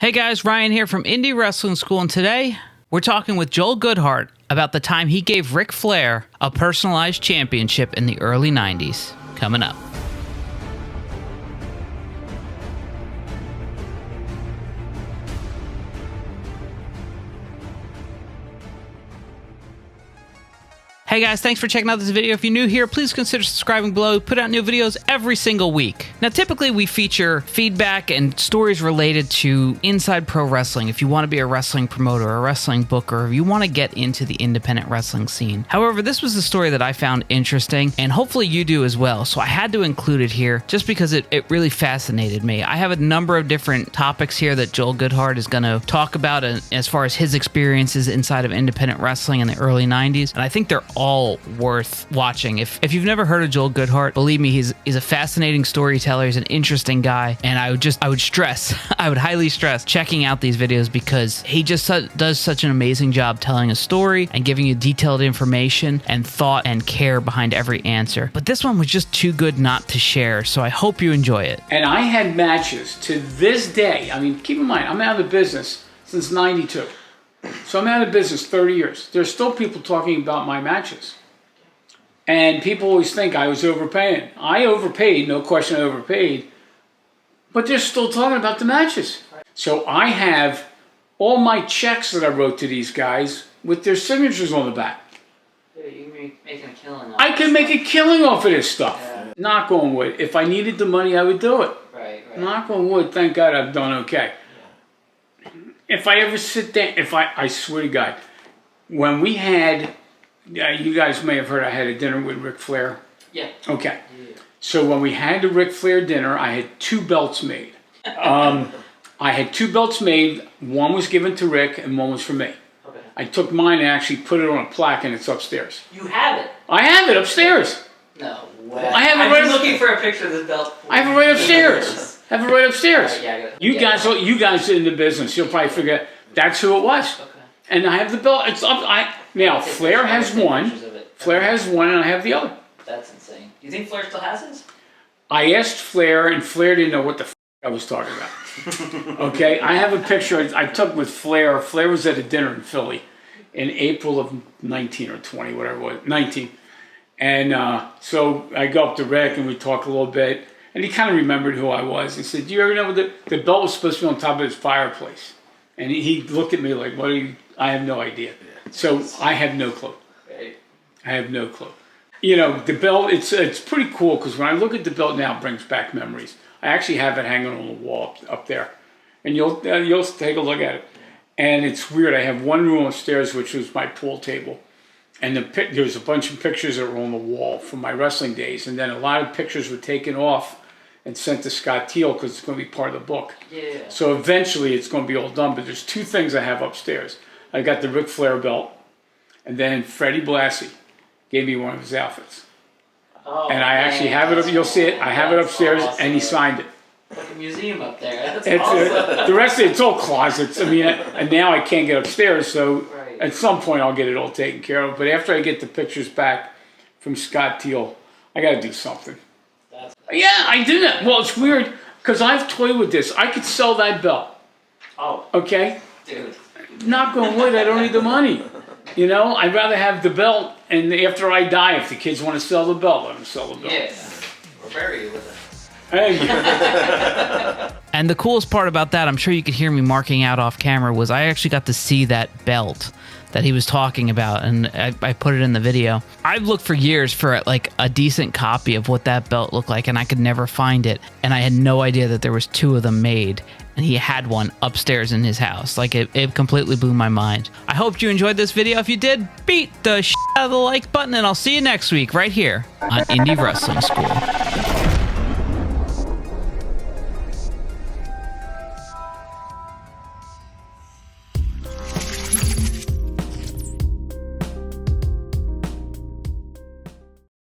Hey guys, Ryan here from Indy Wrestling School, and today we're talking with Joel Goodhart about the time he gave Ric Flair a personalized championship in the early 90s. Coming up. Hey guys, thanks for checking out this video. If you're new here, please consider subscribing below. We put out new videos every single week. Now, typically we feature feedback and stories related to inside pro wrestling. If you want to be a wrestling promoter, or a wrestling booker, or if you want to get into the independent wrestling scene. However, this was a story that I found interesting, and hopefully you do as well. So I had to include it here just because it really fascinated me. I have a number of different topics here that Joel Goodhart is going to talk about as far as his experiences inside of independent wrestling in the early 90s, and I think they're all worth watching. If you've never heard of Joel Goodhart, believe me, he's a fascinating storyteller. He's an interesting guy, and I would highly stress checking out these videos because he just does such an amazing job telling a story and giving you detailed information and thought and care behind every answer. But this one was just too good not to share, so I hope you enjoy it. And I had matches to this day. I mean, keep in mind, I'm out of the business since '92. So I'm out of business 30 years. There's still people talking about my matches. And people always think I was overpaying. I overpaid, no question I overpaid. But they're still talking about the matches. So I have all my checks that I wrote to these guys with their signatures on the back. Yeah, you can be making a killing. I can make a killing off of this stuff. Yeah. Knock on wood. If I needed the money, I would do it. Right. Knock on wood, thank God I've done okay. If I ever sit down, I swear to God, when we had, you guys may have heard I had a dinner with Ric Flair. Yeah. Okay. Yeah. So when we had the Ric Flair dinner, I had 2 belts made. I had 2 belts made. One was given to Rick and one was for me. Okay. I took mine and actually put it on a plaque, and it's upstairs. You have it? I have it upstairs. No way. I have it right. I'm looking for a picture of this belt. I have it right upstairs. Have it right upstairs. Right, yeah, you guys are in the business. You'll probably figure that's who it was. Okay. And I have the belt. It's up. Now Flair has one. Flair has one, and I have the other. That's insane. Do you think Flair still has his? I asked Flair, and Flair didn't know what the I was talking about. Okay, I have a picture I took with Flair. Flair was at a dinner in Philly in April of 19 or 20, whatever it was, 19. And so I go up to Rick, and we talk a little bit. And he kind of remembered who I was. He said, "Do you ever know the belt was supposed to be on top of his fireplace?" And he looked at me like, "What are you?" I have no idea. So I have no clue. I have no clue. You know, the belt, it's pretty cool because when I look at the belt now, it brings back memories. I actually have it hanging on the wall up there. And you'll take a look at it. And it's weird. I have one room upstairs, which was my pool table. And there's a bunch of pictures that were on the wall from my wrestling days. And then a lot of pictures were taken off and sent to Scott Teal because it's going to be part of the book. Yeah. So eventually it's going to be all done. But there's 2 things I have upstairs. I got the Ric Flair belt. And then Freddie Blassie gave me one of his outfits. Oh, and I actually have it. You'll see it. I have it upstairs, awesome. And he signed it. Like a museum up there. That's awesome. The rest of it's all closets. I mean, and now I can't get upstairs, so right. At some point I'll get it all taken care of. But after I get the pictures back from Scott Teal, I got to do something. Yeah, I do that. Well, it's weird because I've toyed with this. I could sell that belt. Oh. Okay? Dude. Knock on wood, I don't need the money. You know, I'd rather have the belt, and after I die, if the kids want to sell the belt, let them sell the belt. Yeah, or bury you with it. Hey. And the coolest part about that, I'm sure you could hear me marking out off camera, was I actually got to see that belt that he was talking about, and I put it in the video. I've looked for years for like a decent copy of what that belt looked like, and I could never find it, and I had no idea that there was 2 of them made, and he had one upstairs in his house. Like, it completely blew my mind. I hope you enjoyed this video. If you did, beat the shit out of the like button, and I'll see you next week right here on Indy Wrestling School.